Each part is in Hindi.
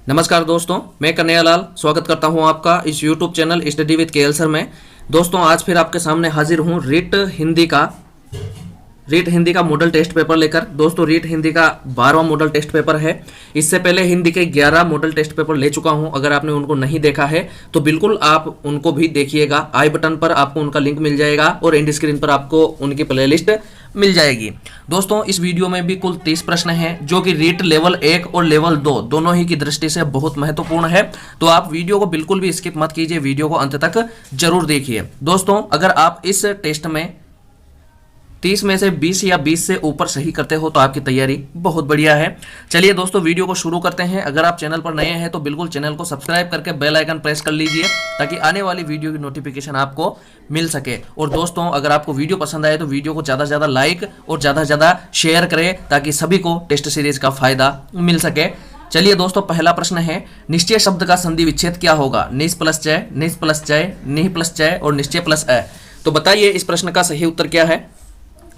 नमस्कार दोस्तों, मैं कन्हैयालाल स्वागत करता हूं आपका इस YouTube channel study with KL sir में। दोस्तों आज फिर आपके सामने हाजिर हूं रीट हिंदी का मॉडल टेस्ट पेपर लेकर। दोस्तों रीट हिंदी का 12वां मॉडल टेस्ट पेपर है। इससे पहले हिंदी के 11 मॉडल टेस्ट पेपर ले चुका हूं। अगर आपने उनको नहीं देखा है तो बिल्कुल आप उनको भी देखिएगा। आई बटन पर आपको उनका लिंक मिल जाएगा और एंड स्क्रीन पर आपको उनकी प्लेलिस्ट मिल जाएगी। दोस्तों इस वीडियो में भी कुल 30 प्रश्न हैं जो कि रीट लेवल 1 और लेवल 2 दोनों ही की दृष्टि से बहुत महत्वपूर्ण है। तो आप वीडियो को बिल्कुल भी स्किप मत कीजिए, वीडियो को अंत तक जरूर देखिए। दोस्तों अगर आप इस टेस्ट में 30 में से 20 या 20 से ऊपर सही करते हो तो आपकी तैयारी बहुत बढ़िया है। चलिए दोस्तों वीडियो को शुरू करते हैं। अगर आप चैनल पर नए हैं तो बिल्कुल चैनल को सब्सक्राइब करके बेल आइकन प्रेस कर लीजिए ताकि आने वाली वीडियो की नोटिफिकेशन आपको मिल सके। और दोस्तों अगर आपको वीडियो पसंद आए तो वीडियो को ज़्यादा से ज़्यादा लाइक और ज़्यादा से ज़्यादा शेयर करें ताकि सभी को टेस्ट सीरीज का फायदा मिल सके। चलिए दोस्तों पहला प्रश्न है, निश्चय शब्द का संधि विच्छेद क्या होगा? निस प्लस चय, निस प्लस चय, निह प्लस चय और निश्चय प्लस अ। तो बताइए इस प्रश्न का सही उत्तर क्या है?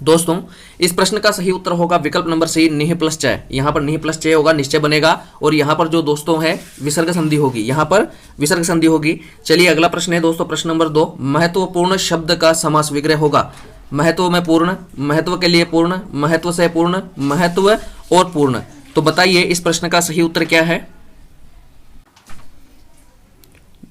दोस्तों इस प्रश्न का सही उत्तर होगा विकल्प नंबर सी, निह प्लस चय। यहाँ पर निह प्लस चय होगा, निश्चय बनेगा और यहाँ पर जो दोस्तों है विसर्ग संधि होगी, यहाँ पर विसर्ग संधि होगी। चलिए अगला प्रश्न है दोस्तों, प्रश्न नंबर 2, महत्वपूर्ण शब्द का समास विग्रह होगा? महत्व में पूर्ण, महत्व के लिए पूर्ण, महत्व से पूर्ण, महत्व और पूर्ण। तो बताइए इस प्रश्न का सही उत्तर क्या है?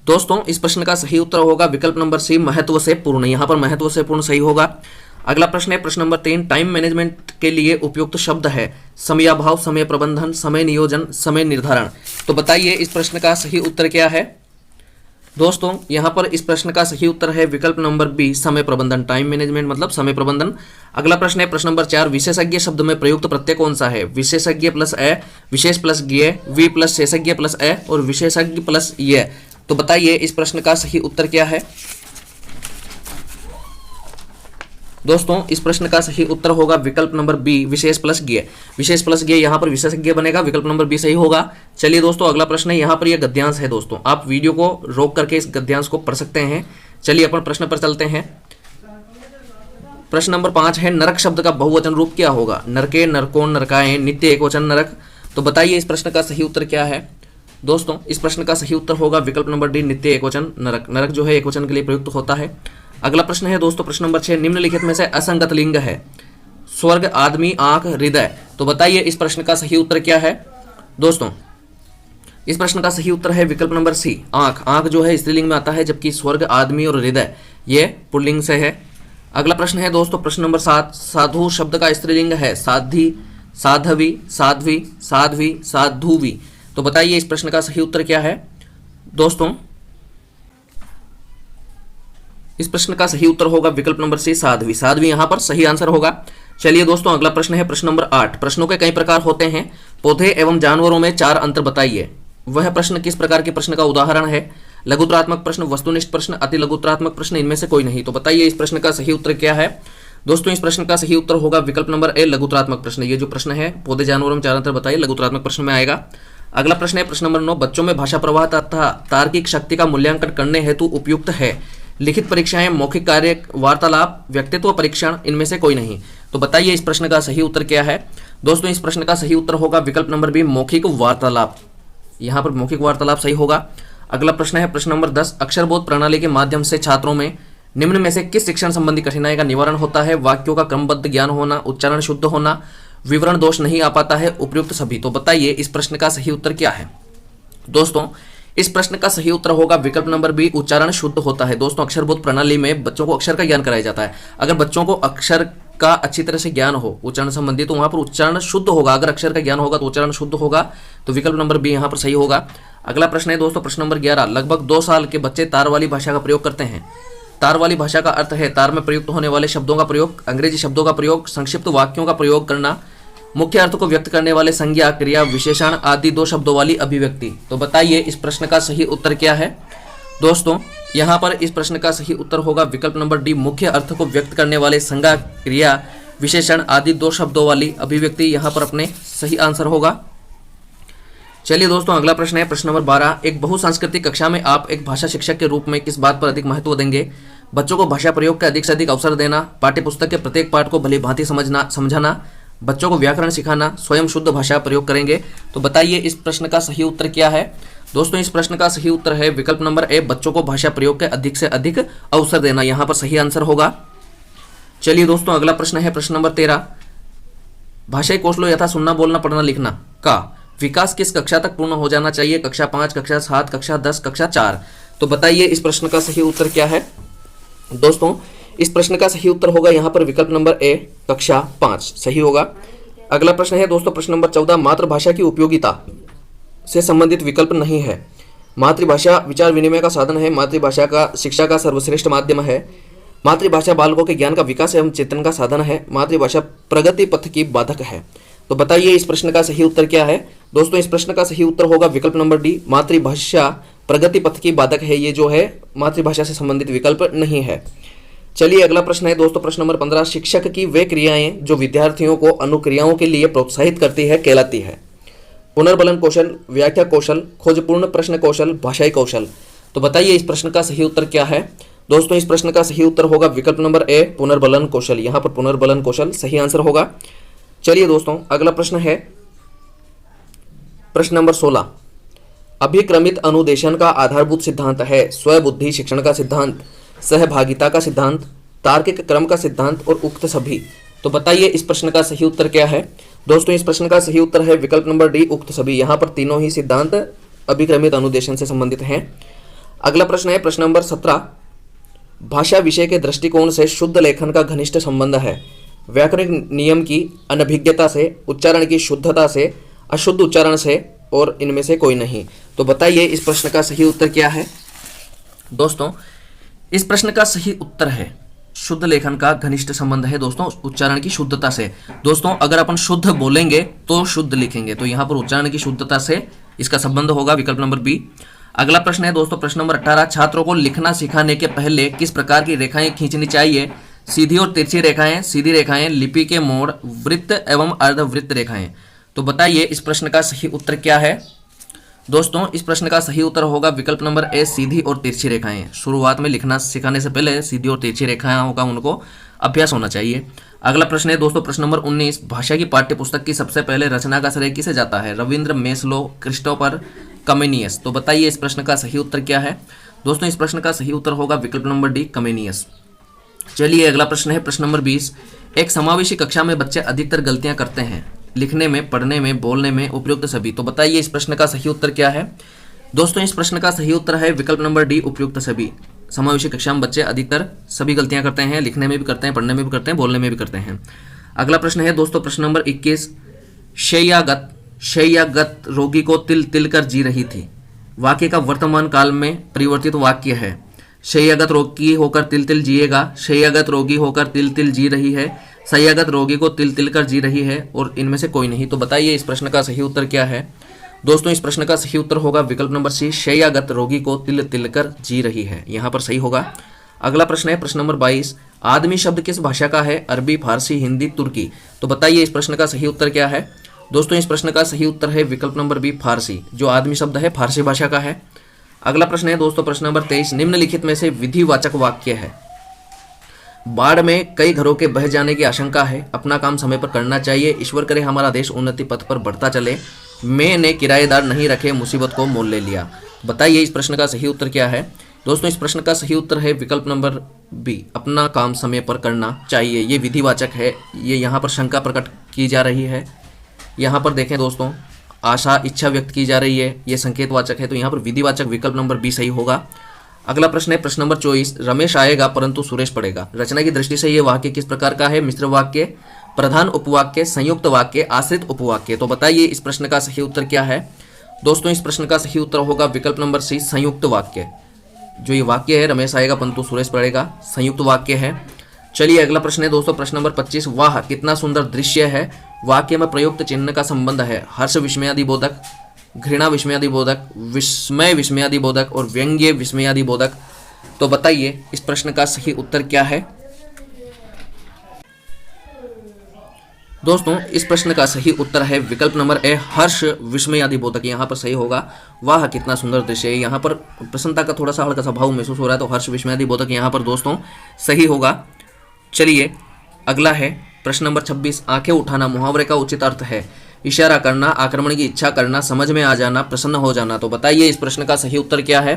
दोस्तों इस प्रश्न का सही उत्तर होगा विकल्प नंबर सी, महत्व से पूर्ण। यहाँ पर महत्व से पूर्ण सही होगा। अगला प्रश्न है प्रश्न नंबर 3, टाइम मैनेजमेंट के लिए उपयुक्त शब्द है? समयाभाव, समय प्रबंधन, समय नियोजन, समय निर्धारण। तो बताइए इस प्रश्न का सही उत्तर क्या है? दोस्तों यहाँ पर इस प्रश्न का सही उत्तर है विकल्प नंबर बी, समय प्रबंधन। टाइम मैनेजमेंट मतलब समय प्रबंधन। अगला प्रश्न है प्रश्न नंबर 4, विशेषज्ञ शब्द में प्रयुक्त प्रत्यय कौन सा है? विशेषज्ञ प्लस अ, विशेष प्लस ज्ञ, वी प्लस शेषज्ञ प्लस अ और विशेषज्ञ प्लस य। तो बताइए इस प्रश्न का सही उत्तर क्या है? दोस्तों इस प्रश्न का सही उत्तर होगा विकल्प नंबर बी, विशेष प्लस ज्ञ। विशेष प्लस ज्ञ यहाँ पर विशेषज्ञ बनेगा, विकल्प नंबर बी सही होगा। चलिए दोस्तों अगला प्रश्न है, यहाँ पर यह गद्यांश है। दोस्तों आप वीडियो को रोक करके इस गद्यांश को पढ़ सकते हैं। चलिए अपन प्रश्न पर चलते हैं। प्रश्न नंबर 5 है, नरक शब्द का बहुवचन रूप क्या होगा? नरके, नरकोन, नरकाएं, नित्य एकवचन नरक। तो बताइए इस प्रश्न का सही उत्तर क्या है? दोस्तों इस प्रश्न का सही उत्तर होगा विकल्प नंबर डी, नित्य एकवचन नरक। नरक जो है एकवचन के लिए प्रयुक्त होता है। अगला प्रश्न है दोस्तों प्रश्न नंबर 6, निम्नलिखित में से असंगत लिंग है? स्वर्ग, आदमी, आंख, हृदय। तो बताइए इस प्रश्न का सही उत्तर क्या है? दोस्तों इस प्रश्न का सही उत्तर है विकल्प नंबर सी, आंख। आंख जो है स्त्रीलिंग में आता है जबकि स्वर्ग, आदमी और हृदय ये पुल्लिंग से है। अगला प्रश्न है दोस्तों प्रश्न नंबर 7, साधु शब्द का स्त्रीलिंग है? साधी, साधवी, साध्वी, साध्वी, साधुवी। तो बताइए इस प्रश्न का सही उत्तर क्या है? दोस्तों इस प्रश्न का सही उत्तर होगा विकल्प नंबर सी, साध्वी। साध्वी यहाँ पर सही आंसर होगा। चलिए दोस्तों अगला प्रश्न है प्रश्न नंबर 8, प्रश्नों के कई प्रकार होते हैं, पौधे एवं जानवरों में 4 अंतर बताइए। वह प्रश्न किस प्रकार के प्रश्न का उदाहरण है? लघुत्तरात्मक प्रश्न, वस्तुनिष्ठ प्रश्न, अति लघुत्तरात्मक प्रश्न, इनमें से कोई नहीं। तो बताइए इस प्रश्न का सही उत्तर क्या है? दोस्तों इस प्रश्न का सही उत्तर होगा विकल्प नंबर ए, लघुत्तरात्मक प्रश्न। ये जो प्रश्न है पौधे जानवरों में 4 अंतर बताइए, लघुत्तरात्मक प्रश्न में आएगा। अगला प्रश्न है प्रश्न नंबर 9, बच्चों में भाषा प्रवाह तथा तार्किक शक्ति का मूल्यांकन करने हेतु उपयुक्त है? लिखित परीक्षाएं, मौखिक कार्य, वार्तालाप, व्यक्तित्व परीक्षण, इनमें से कोई नहीं। तो बताइए इस प्रश्न का सही उत्तर क्या है? दोस्तों इस प्रश्न का सही उत्तर होगा विकल्प नंबर बी, मौखिक वार्तालाप। यहाँ पर मौखिक वार्तालाप सही होगा। अगला प्रश्न है प्रश्न नंबर 10, अक्षरबोध प्रणाली के माध्यम से छात्रों में निम्न में से किस शिक्षण संबंधी कठिनाई का निवारण होता है? वाक्यों का क्रमबद्ध ज्ञान होना, उच्चारण शुद्ध होना, विवरण दोष नहीं आ पाता है, उपयुक्त सभी। तो बताइए इस प्रश्न का सही उत्तर क्या है? दोस्तों इस प्रश्न का सही उत्तर होगा विकल्प नंबर बी, उच्चारण शुद्ध होता है। दोस्तों अक्षरबोध प्रणाली में बच्चों को अक्षर का ज्ञान कराया जाता है। अगर बच्चों को अक्षर का अच्छी तरह से ज्ञान हो उच्चारण संबंधी तो वहां पर उच्चारण शुद्ध होगा। अगर अक्षर का ज्ञान होगा तो उच्चारण शुद्ध होगा। तो विकल्प नंबर बी यहाँ पर सही होगा। अगला प्रश्न है दोस्तों प्रश्न नंबर 11, लगभग 2 साल के बच्चे तार वाली भाषा का प्रयोग करते हैं। तार वाली भाषा का अर्थ है तार में प्रयुक्त होने वाले शब्दों का प्रयोग, अंग्रेजी शब्दों का प्रयोग, संक्षिप्त वाक्यों का प्रयोग करना, मुख्य अर्थ को व्यक्त करने वाले संज्ञा, क्रिया, विशेषण आदि 2 शब्दों वाली अभिव्यक्ति। तो बताइए इस प्रश्न का सही उत्तर क्या है? दोस्तों यहाँ पर इस प्रश्न का सही उत्तर होगा विकल्प नंबर डी, मुख्य अर्थ को व्यक्त करने वाले संज्ञा, क्रिया, विशेषण आदि 2 शब्दों वाली अभिव्यक्ति यहाँ पर अपने सही आंसर होगा। चलिए दोस्तों अगला प्रश्न है प्रश्न नंबर 12, एक बहुसांस्कृतिक कक्षा में आप एक भाषा शिक्षक के रूप में किस बात पर अधिक महत्व देंगे? बच्चों को भाषा प्रयोग का अधिक से अधिक अवसर देना, पाठ्य पुस्तक के प्रत्येक पाठ को भली भांति समझाना, बच्चों को व्याकरण सिखाना, स्वयं शुद्ध भाषा प्रयोग करेंगे। तो बताइए इस प्रश्न का सही उत्तर क्या है। दोस्तों इस प्रश्न का सही उत्तर है विकल्प नंबर ए, बच्चों को भाषा प्रयोग के अधिक से अधिक अवसर देना, यहाँ पर सही आंसर होगा। चलिए दोस्तों अगला प्रश्न है प्रश्न नंबर 13, भाषाई कौशलों यथा सुनना, बोलना, पढ़ना, लिखना का विकास किस कक्षा तक पूर्ण हो जाना चाहिए, कक्षा 5, कक्षा 7, कक्षा 10, कक्षा 4। तो बताइए इस प्रश्न का सही उत्तर क्या है। दोस्तों इस प्रश्न का सही उत्तर होगा यहाँ पर विकल्प नंबर ए, कक्षा 5 सही होगा। अगला प्रश्न है दोस्तों प्रश्न नंबर 14, मातृभाषा की उपयोगिता से संबंधित विकल्प नहीं है। मातृभाषा विचार विनिमय का साधन है, मातृभाषा का शिक्षा का सर्वश्रेष्ठ माध्यम है, मातृभाषा बालकों के ज्ञान का विकास एवं चेतन का साधन है, मातृभाषा प्रगति पथ की बाधक है। तो बताइए इस प्रश्न का सही उत्तर क्या है। दोस्तों इस प्रश्न का सही उत्तर होगा विकल्प नंबर डी, मातृभाषा प्रगति पथ की बाधक है। ये जो है मातृभाषा से संबंधित विकल्प नहीं है। चलिए अगला प्रश्न है दोस्तों प्रश्न नंबर 15, शिक्षक की वे क्रियाएं जो विद्यार्थियों को अनुक्रियाओं के लिए प्रोत्साहित करती है कहलाती है। पुनर्बलन कौशल, व्याख्या कौशल, खोजपूर्ण प्रश्न कौशल, भाषाई कौशल। तो बताइए इस प्रश्न का सही उत्तर क्या है। दोस्तों इस प्रश्न का सही उत्तर होगा विकल्प नंबर ए, पुनर्बलन कौशल। यहाँ पर पुनर्बलन कौशल सही आंसर होगा। चलिए दोस्तों अगला प्रश्न है प्रश्न नंबर 16, अभिक्रमित अनुदेशन का आधारभूत सिद्धांत है स्वबुद्धि शिक्षण का सिद्धांत, सहभागिता का सिद्धांत, तार्किक क्रम का सिद्धांत और उक्त सभी। तो बताइए इस प्रश्न का सही उत्तर क्या है। दोस्तों इस प्रश्न का सही उत्तर है विकल्प नंबर डी, उक्त सभी। यहाँ पर तीनों ही सिद्धांत अभिक्रमित अनुदेशन से संबंधित हैं। अगला प्रश्न है प्रश्न नंबर 17, भाषा विषय के दृष्टिकोण से शुद्ध लेखन का घनिष्ठ संबंध है व्याकरण नियम की अनभिज्ञता से, उच्चारण की शुद्धता से, अशुद्ध उच्चारण से और इनमें से कोई नहीं। तो बताइए इस प्रश्न का सही उत्तर क्या है। दोस्तों इस प्रश्न का सही उत्तर है शुद्ध लेखन का घनिष्ठ संबंध है दोस्तों उच्चारण की शुद्धता से। दोस्तों अगर अपन शुद्ध बोलेंगे तो शुद्ध लिखेंगे, तो यहाँ पर उच्चारण की शुद्धता से इसका संबंध होगा, विकल्प नंबर बी। अगला प्रश्न है दोस्तों प्रश्न नंबर 18, छात्रों को लिखना सिखाने के पहले किस प्रकार की रेखाएं खींचनी चाहिए। सीधी और तिरछी रेखाएं, सीधी रेखाएं, लिपि के मोड़, वृत्त एवं अर्धवृत्त रेखाएं। तो बताइए इस प्रश्न का सही उत्तर क्या है। दोस्तों इस प्रश्न का सही उत्तर होगा विकल्प नंबर ए, सीधी और तिरछी रेखाएं। शुरुआत में लिखना सिखाने से पहले सीधी और तिरछी रेखाओं का उनको अभ्यास होना चाहिए। अगला प्रश्न है दोस्तों प्रश्न नंबर 19, भाषा की पाठ्यपुस्तक की सबसे पहले रचना का श्रेय किसे जाता है। Ravindra Maslow, Christopher Comenius. तो बताइए इस प्रश्न का सही उत्तर क्या है। दोस्तों इस प्रश्न का सही उत्तर होगा विकल्प नंबर डी, कमेनियस। चलिए अगला प्रश्न है प्रश्न नंबर 20, एक समावेशी कक्षा में बच्चे अधिकतर गलतियां करते हैं लिखने में, पढ़ने में, बोलने में, उपयुक्त सभी। तो बताइए इस प्रश्न का सही उत्तर क्या है। दोस्तों इस प्रश्न का सही उत्तर है विकल्प नंबर डी, उपयुक्त सभी। समावेशी कक्षा में बच्चे अधिकतर सभी गलतियां करते हैं, लिखने में भी करते हैं, पढ़ने में भी करते हैं, बोलने में भी करते हैं। अगला प्रश्न है दोस्तों प्रश्न नंबर 21, शय्यागत रोगी को तिल तिल कर जी रही थी। वाक्य का वर्तमान काल में परिवर्तित वाक्य है। शय्यागत रोगी होकर तिल तिल जिएगा, शय्यागत रोगी होकर तिल तिल जी रही है, शय्यागत रोगी को तिल तिल कर जी रही है और इनमें से कोई नहीं। तो बताइए इस प्रश्न का सही उत्तर क्या है। दोस्तों इस प्रश्न का सही उत्तर होगा विकल्प नंबर सी, शय्यागत रोगी को तिल तिल कर जी रही है। यहाँ पर सही होगा। अगला प्रश्न है प्रश्न नंबर 22, आदमी शब्द किस भाषा का है। अरबी, फारसी, हिंदी, तुर्की। तो बताइए इस प्रश्न का सही उत्तर क्या है। दोस्तों इस प्रश्न का सही उत्तर है विकल्प नंबर बी, फारसी। जो आदमी शब्द है फारसी भाषा का है। अगला प्रश्न है दोस्तों प्रश्न नंबर 23, निम्नलिखित में से विधिवाचक वाक्य है। बाढ़ में कई घरों के बह जाने की आशंका है, अपना काम समय पर करना चाहिए, ईश्वर करे हमारा देश उन्नति पथ पर बढ़ता चले, मैंने किराएदार नहीं रखे, मुसीबत को मोल ले लिया। बताइए इस प्रश्न का सही उत्तर क्या है। दोस्तों इस प्रश्न का सही उत्तर है विकल्प नंबर बी, अपना काम समय पर करना चाहिए। ये विधिवाचक है, ये यहाँ पर शंका प्रकट की जा रही है। यहाँ पर देखें दोस्तों, आशा, इच्छा व्यक्त की जा रही है, ये संकेतवाचक है, तो यहाँ पर विधिवाचक विकल्प नंबर बी सही होगा। अगला प्रश्न है प्रश्न नंबर 24, रमेश आएगा परंतु सुरेश पड़ेगा। रचना की दृष्टि से ये वाक्य किस प्रकार का है। मिश्र वाक्य, प्रधान उपवाक्य, संयुक्त वाक्य, आश्रित उपवाक्य। तो बताइए इस प्रश्न का सही उत्तर क्या है। दोस्तों इस प्रश्न का सही उत्तर होगा विकल्प नंबर सी, संयुक्त वाक्य। जो ये वाक्य है रमेश आएगा परंतु सुरेश पड़ेगा, संयुक्त वाक्य है। चलिए अगला प्रश्न है दोस्तों प्रश्न नंबर 25, वाह कितना सुंदर दृश्य है। वाक्य में प्रयुक्त चिन्ह का संबंध है हर्ष विस्मयादिबोधक, घृणा विस्मयादिबोधक, विस्मय विस्मयादिबोधक और व्यंग्य विस्मयादिबोधक। तो बताइए इस प्रश्न का सही उत्तर क्या है। दोस्तों इस प्रश्न का सही उत्तर है विकल्प नंबर ए, हर्ष विस्मयादिबोधक। यहाँ पर सही होगा, वाह कितना सुंदर दृश्य है। यहाँ पर प्रसन्नता का थोड़ा सा हल्का सा भाव महसूस हो रहा है, तो हर्ष विस्मयादिबोधक यहाँ पर दोस्तों सही होगा। चलिए अगला है प्रश्न नंबर 26, आंखें उठाना मुहावरे का उचित अर्थ है? इशारा करना, आक्रमण की इच्छा करना, समझ में आ जाना, प्रसन्न हो जाना। तो बताइए इस प्रश्न का सही उत्तर क्या है?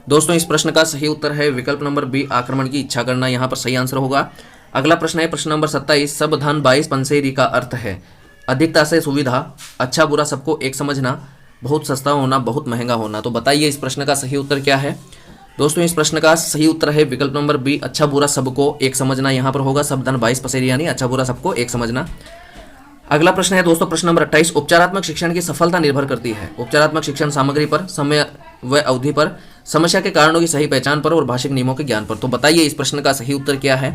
दोस्तों इस प्रश्न का सही उत्तर है विकल्प नंबर बी, आक्रमण की इच्छा करना। यहाँ पर सही आंसर होगा। अगला प्रश्न है प्रश्न नंबर 27, सब धन 22 पंसेरी का अर्थ है? अधिकता से सुविधा, अच्छा बुरा सबको एक समझना, बहुत सस्ता होना, बहुत महंगा होना। तो बताइए इस प्रश्न का सही उत्तर क्या है? दोस्तों इस प्रश्न का सही उत्तर है विकल्प नंबर बी, अच्छा बुरा सबको एक समझना। यहाँ पर होगा सब धन 22 पसेरी, यानी अच्छा बुरा सबको एक समझना। अगला प्रश्न है दोस्तों प्रश्न नंबर 28, उपचारात्मक शिक्षण की सफलता निर्भर करती है? उपचारात्मक शिक्षण सामग्री पर, समय व अवधि पर, समस्या के कारणों की सही पहचान पर और भाषिक नियमों के ज्ञान पर। तो बताइए इस प्रश्न का सही उत्तर क्या है?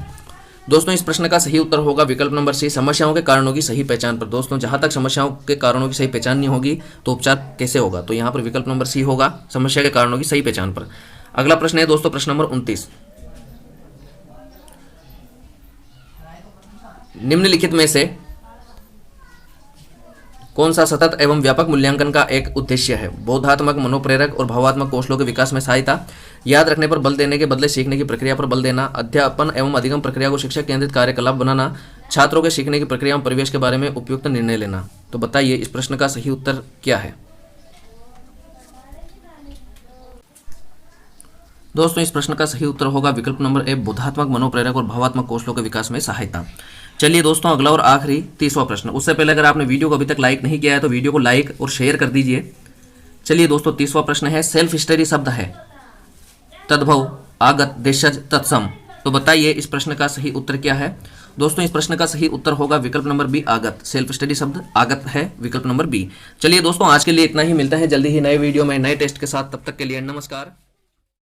दोस्तों इस प्रश्न का सही उत्तर होगा विकल्प नंबर सी, समस्याओं के कारणों की सही पहचान पर। दोस्तों जहां तक समस्याओं के कारणों की सही पहचान नहीं होगी तो उपचार कैसे होगा? तो यहाँ पर विकल्प नंबर सी होगा, समस्या के कारणों की सही पहचान पर। अगला प्रश्न है दोस्तों प्रश्न नंबर 29, निम्नलिखित में से कौन सा सतत एवं व्यापक मूल्यांकन का एक उद्देश्य है? बोधात्मक, मनोप्रेरक और भावात्मक कौशलों के विकास में सहायता, याद रखने पर बल देने के बदले सीखने की प्रक्रिया पर बल देना, अध्यापन एवं अधिगम प्रक्रिया को शिक्षक केंद्रित कार्यकलाप बनाना, छात्रों के सीखने की प्रक्रिया एवं परिवेश के बारे में उपयुक्त निर्णय लेना। तो बताइए इस प्रश्न का सही उत्तर क्या है? दोस्तों इस प्रश्न का सही उत्तर होगा विकल्प नंबर ए, बोधात्मक, मनोप्रेरक और भावात्मक कौशलों के विकास में सहायता। चलिए दोस्तों अगला और आखिरी 30वां प्रश्न। उससे पहले अगर आपने वीडियो को अभी तक लाइक नहीं किया है तो वीडियो को लाइक और शेयर कर दीजिए। चलिए दोस्तों 30वां प्रश्न है, सेल्फ स्टडी शब्द है तद्भव, आगत, देशज, तत्सम। तो बताइए इस प्रश्न का सही उत्तर क्या है? दोस्तों इस प्रश्न का सही उत्तर होगा विकल्प नंबर बी, आगत। सेल्फ स्टडी शब्द आगत है, विकल्प नंबर बी। चलिए दोस्तों आज के लिए इतना ही, मिलते हैं जल्दी ही नए वीडियो में नए टेस्ट के साथ। तब तक के लिए नमस्कार।